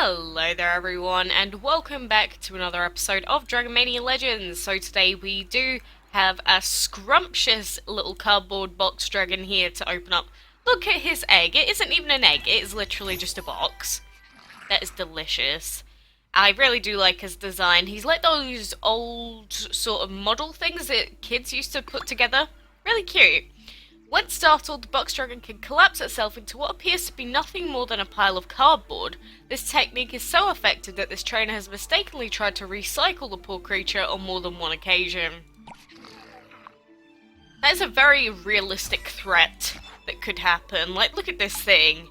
Hello there everyone, and welcome back to another episode of Dragon Mania Legends. So today we do have a scrumptious little cardboard box dragon here to open up. Look at his egg. It isn't even an egg, it is literally just a box. That is delicious. I really do like his design. He's like those old sort of model things that kids used to put together. Really cute. When startled, the box dragon can collapse itself into what appears to be nothing more than a pile of cardboard. This technique is so effective that this trainer has mistakenly tried to recycle the poor creature on more than one occasion. That is a very realistic threat that could happen. Like, look at this thing.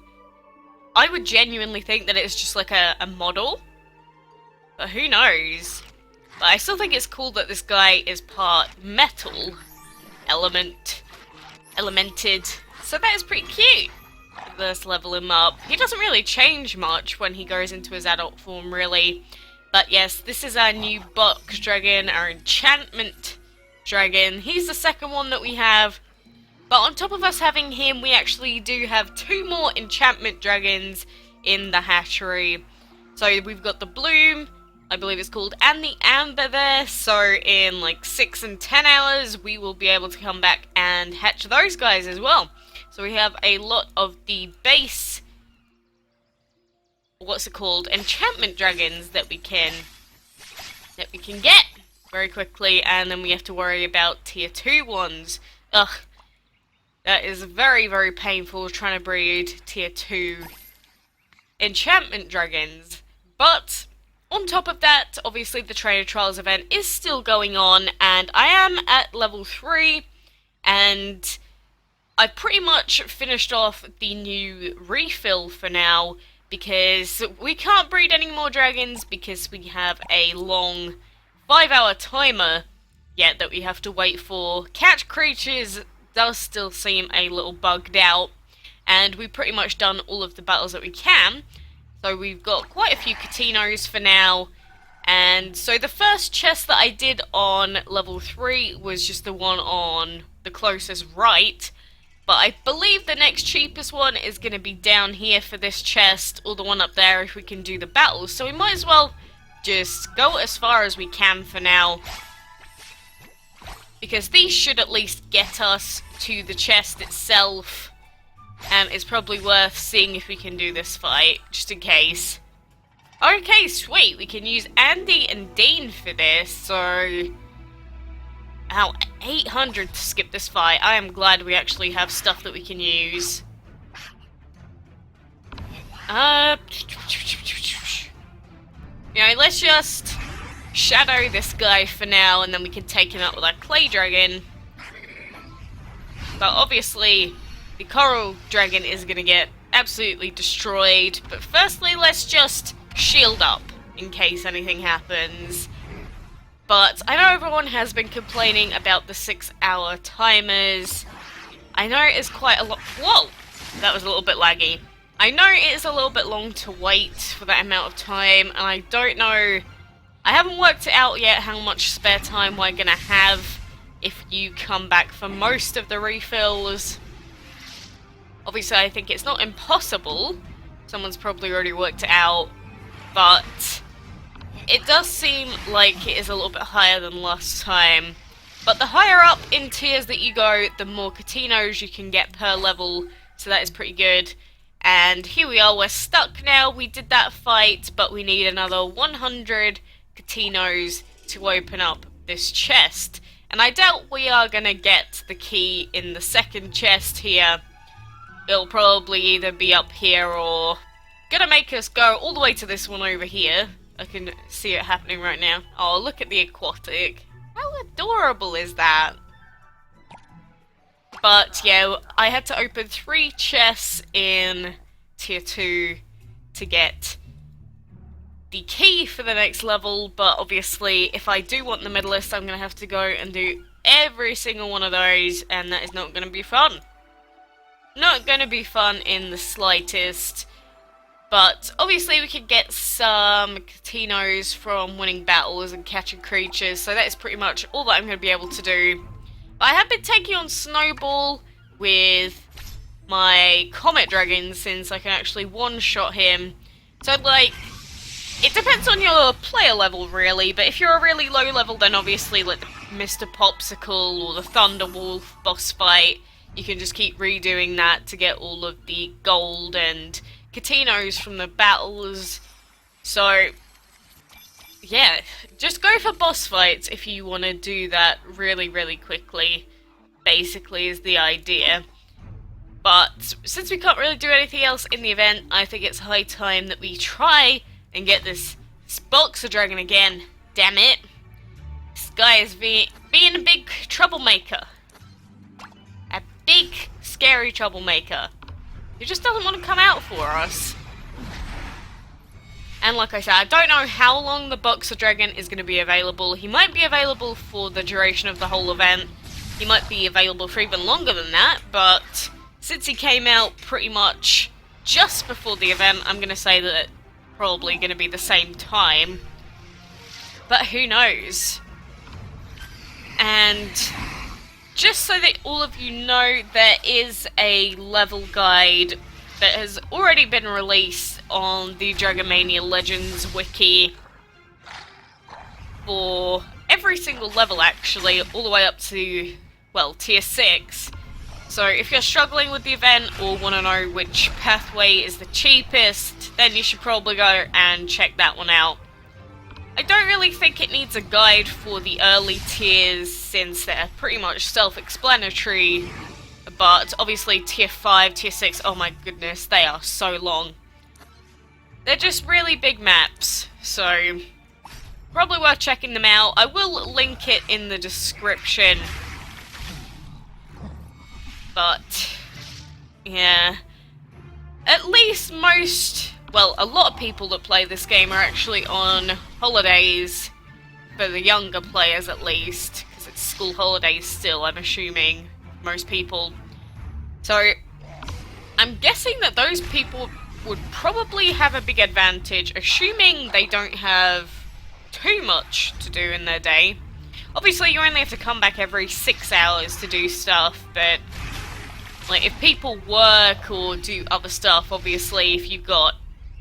I would genuinely think that it's just like a model, but who knows? But I still think it's cool that this guy is part metal elemented, so that is pretty cute. Let's level him up. He doesn't really change much when he goes into his adult form, really. But yes, this is our new box dragon, our enchantment dragon. He's the second one that we have. But on top of us having him, we actually do have two more enchantment dragons in the hatchery. So we've got the Bloom, I believe it's called, and the Amber there. So in like 6 and 10 hours, we will be able to come back and hatch those guys as well. So we have a lot of the base, what's it called, enchantment dragons that we can get very quickly, and then we have to worry about tier 2 ones. Ugh, that is very, very painful trying to breed tier 2 enchantment dragons. But on top of that, obviously the Trainer Trials event is still going on, and I am at level 3, and I pretty much finished off the new refill for now, because we can't breed any more dragons because we have a long 5-hour timer yet that we have to wait for. Catch creatures does still seem a little bugged out, and we've pretty much done all of the battles that we can. So we've got quite a few Catinos for now, and so the first chest that I did on level 3 was just the one on the closest right, but I believe the next cheapest one is going to be down here for this chest, or the one up there if we can do the battles, so we might as well just go as far as we can for now, because these should at least get us to the chest itself. And it's probably worth seeing if we can do this fight, just in case. Okay, sweet. We can use Andy and Dean for this, so... Ow, 800 to skip this fight. I am glad we actually have stuff that we can use. You know, let's just shadow this guy for now, and then we can take him out with our clay dragon. But obviously, the coral dragon is going to get absolutely destroyed, but firstly let's just shield up in case anything happens. But I know everyone has been complaining about the 6-hour timers. I know it is quite a lot. Whoa! That was a little bit laggy. I know it is a little bit long to wait for that amount of time, and I don't know, I haven't worked it out yet how much spare time we're going to have if you come back for most of the refills. Obviously, I think it's not impossible. Someone's probably already worked it out. But it does seem like it is a little bit higher than last time. But the higher up in tiers that you go, the more Catinos you can get per level. So that is pretty good. And here we are, we're stuck now. We did that fight, but we need another 100 Catinos to open up this chest. And I doubt we are going to get the key in the second chest here. It'll probably either be up here or gonna make us go all the way to this one over here. I can see it happening right now. Oh, look at the Aquatic. How adorable is that? But yeah, I had to open 3 chests in tier 2 to get the key for the next level, but obviously if I do want the medalist, I'm gonna have to go and do every single one of those, and that is not gonna be fun. Not going to be fun in the slightest, but obviously we could get some Catinos from winning battles and catching creatures, so that is pretty much all that I'm going to be able to do. But I have been taking on Snowball with my Comet Dragon, since I can actually one-shot him. So like, It depends on your player level, really, but if you're a really low level, then obviously, like the Mr. Popsicle or the Thunderwolf boss fight, you can just keep redoing that to get all of the gold and Katinos from the battles. So, yeah, just go for boss fights if you want to do that really, really quickly, basically, is the idea. But since we can't really do anything else in the event, I think it's high time that we try and get this Boxer Dragon again. Damn it. This guy is being a big troublemaker. A big, scary troublemaker. He just doesn't want to come out for us. And like I said, I don't know how long the Boxer Dragon is going to be available. He might be available for the duration of the whole event. He might be available for even longer than that, but since he came out pretty much just before the event, I'm going to say that it's probably going to be the same time. But who knows? And just so that all of you know, there is a level guide that has already been released on the Dragon Mania Legends wiki for every single level, actually, all the way up to, well, tier 6. So if you're struggling with the event or want to know which pathway is the cheapest, then you should probably go and check that one out. I don't really think it needs a guide for the early tiers, since they're pretty much self-explanatory, but obviously tier 5, tier 6, oh my goodness, they are so long. They're just really big maps, so probably worth checking them out. I will link it in the description. But, yeah, at least most, well, a lot of people that play this game are actually on holidays, for the younger players at least, because it's school holidays still, I'm assuming, most people. So, I'm guessing that those people would probably have a big advantage, assuming they don't have too much to do in their day. Obviously, you only have to come back every 6 hours to do stuff, but like, if people work or do other stuff, obviously, if you've got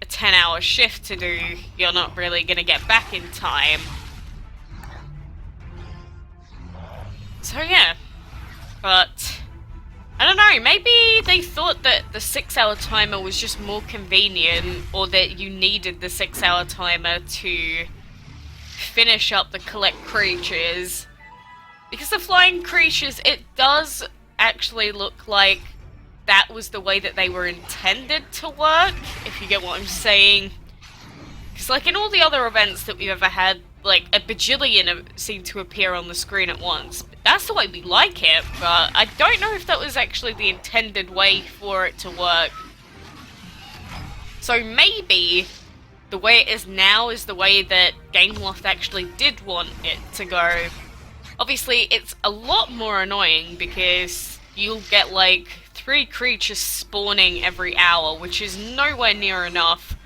a 10-hour shift to do, you're not really going to get back in time. So, yeah. But I don't know, maybe they thought that the 6-hour timer was just more convenient, or that you needed the 6-hour timer to finish up the collect creatures. Because the flying creatures, it does actually look like that was the way that they were intended to work, if you get what I'm saying. Because like in all the other events that we've ever had, like a bajillion seem to appear on the screen at once. That's the way we like it, but I don't know if that was actually the intended way for it to work. So maybe the way it is now is the way that Gameloft actually did want it to go. Obviously, it's a lot more annoying because you'll get like 3 creatures spawning every hour, which is nowhere near enough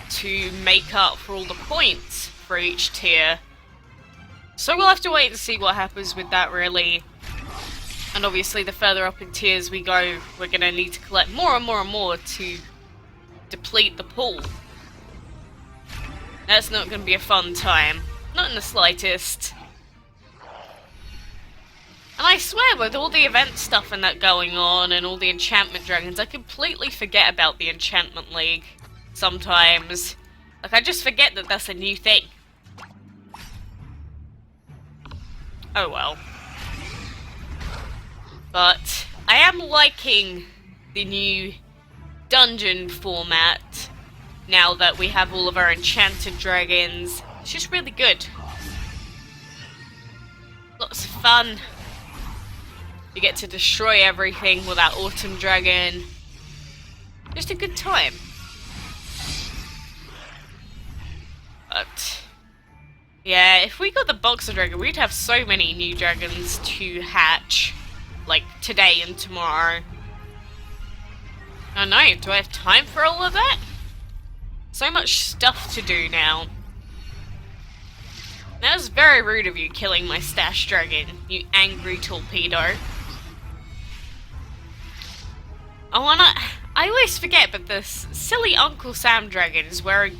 to make up for all the points for each tier. So we'll have to wait and see what happens with that, really. And obviously, the further up in tiers we go, we're going to need to collect more and more and more to deplete the pool. That's not going to be a fun time. Not in the slightest. And I swear, with all the event stuff and that going on, and all the enchantment dragons, I completely forget about the Enchantment League sometimes. Like, I just forget that that's a new thing. Oh well. But I am liking the new dungeon format now that we have all of our enchanted dragons. It's just really good. Lots of fun. You get to destroy everything with that autumn dragon. Just a good time. But yeah, if we got the Boxer Dragon, we'd have so many new dragons to hatch. Like today and tomorrow. I don't know, do I have time for all of that? So much stuff to do now. That was very rude of you, killing my stash dragon, you angry torpedo. I always forget, but this silly Uncle Sam dragon is wearing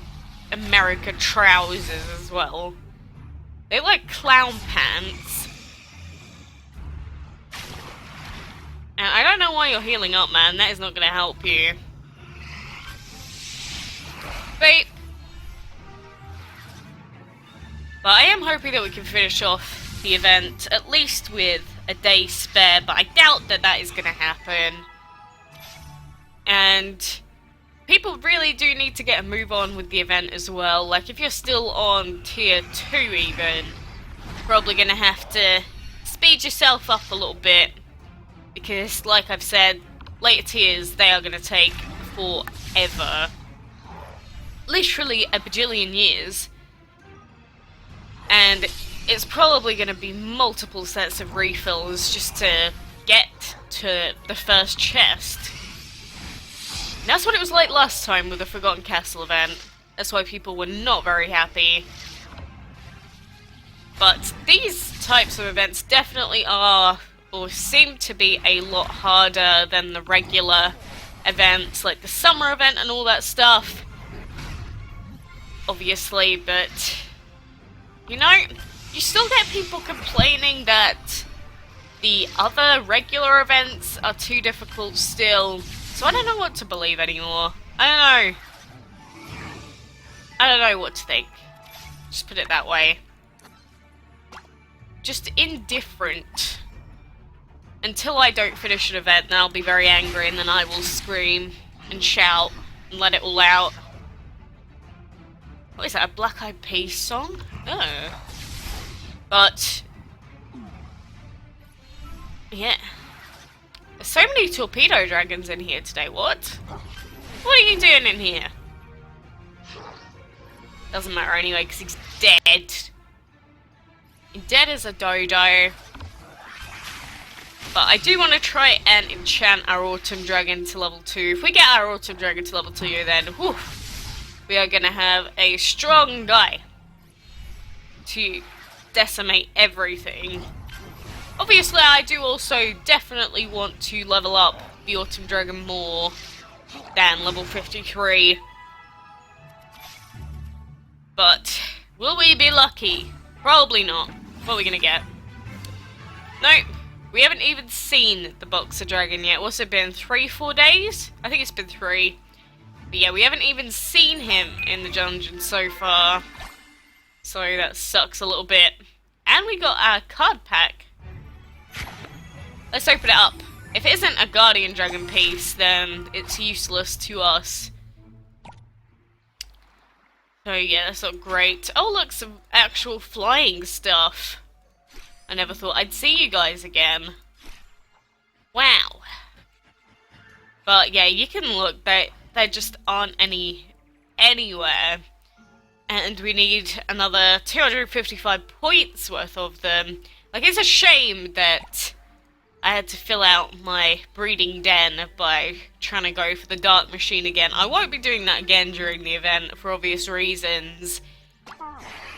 America trousers as well. They like clown pants. And I don't know why you're healing up, man. That is not going to help you. But I am hoping that we can finish off the event, at least with a day spare, but I doubt that that is going to happen. And people really do need to get a move on with the event as well. Like, if you're still on tier 2 even, probably going to have to speed yourself up a little bit. Because, like I've said, later tiers, they are going to take forever. Literally a bajillion years. And it's probably going to be multiple sets of refills just to get to the first chest. And that's what it was like last time with the Forgotten Castle event. That's why people were not very happy. But these types of events definitely are, or seem to be, a lot harder than the regular events, like the summer event and all that stuff. Obviously, but you know, you still get people complaining that the other regular events are too difficult still. So I don't know what to believe anymore. I don't know what to think. Just put it that way. Just indifferent. Until I don't finish an event, then I'll be very angry, and then I will scream and shout and let it all out. What is that, a Black Eyed Peas song? Oh. But yeah. There's so many torpedo dragons in here today, what? What are you doing in here? Doesn't matter anyway, because he's dead. He's dead as a dodo. But I do want to try and enchant our Autumn Dragon to level 2. If we get our Autumn Dragon to level 2, then whew, we are going to have a strong guy to decimate everything. Obviously, I do also definitely want to level up the Autumn Dragon more than level 53. But will we be lucky? Probably not. What are we going to get? Nope. We haven't even seen the Boxer Dragon yet. What's it been? 3-4 days? I think it's been 3. But yeah, we haven't even seen him in the dungeon so far. So that sucks a little bit. And we got our card pack. Let's open it up. If it isn't a Guardian Dragon piece, then it's useless to us. So yeah, that's not great. Oh look, some actual flying stuff. I never thought I'd see you guys again. Wow. But yeah, you can look, there just aren't anywhere. And we need another 255 points worth of them. Like, it's a shame that I had to fill out my breeding den by trying to go for the Dark Machine again. I won't be doing that again during the event for obvious reasons.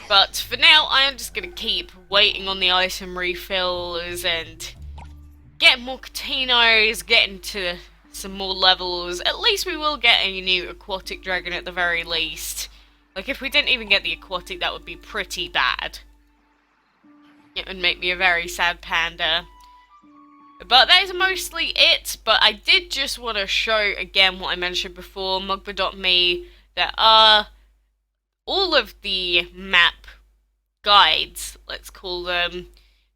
But for now, I am just going to keep waiting on the item refills and get more Catinos, get into some more levels. At least we will get a new Aquatic Dragon at the very least. Like, if we didn't even get the Aquatic, that would be pretty bad. It would make me a very sad panda. But that is mostly it. But I did just want to show again what I mentioned before, Mugba.me, that all of the map guides, let's call them.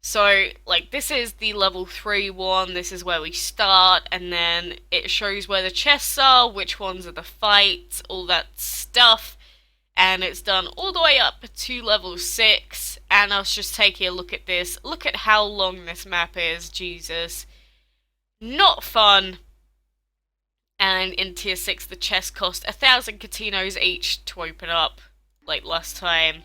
So, like, this is the level 3 one, this is where we start, and then it shows where the chests are, which ones are the fights, all that stuff. And it's done all the way up to level 6, and I was just taking a look at this. Look at how long this map is, Jesus. Not fun. And in tier 6, the chests cost 1,000 Catinos each to open up, like last time.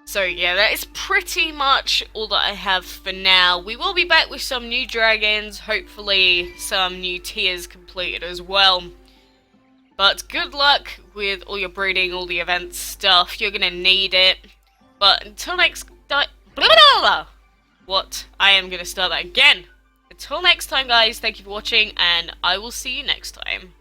So yeah, that is pretty much all that I have for now. We will be back with some new dragons, hopefully some new tiers completed as well. But good luck with all your breeding, all the event stuff. You're gonna need it. But until next time, what? I am gonna start that again. Until next time, guys, thank you for watching, and I will see you next time.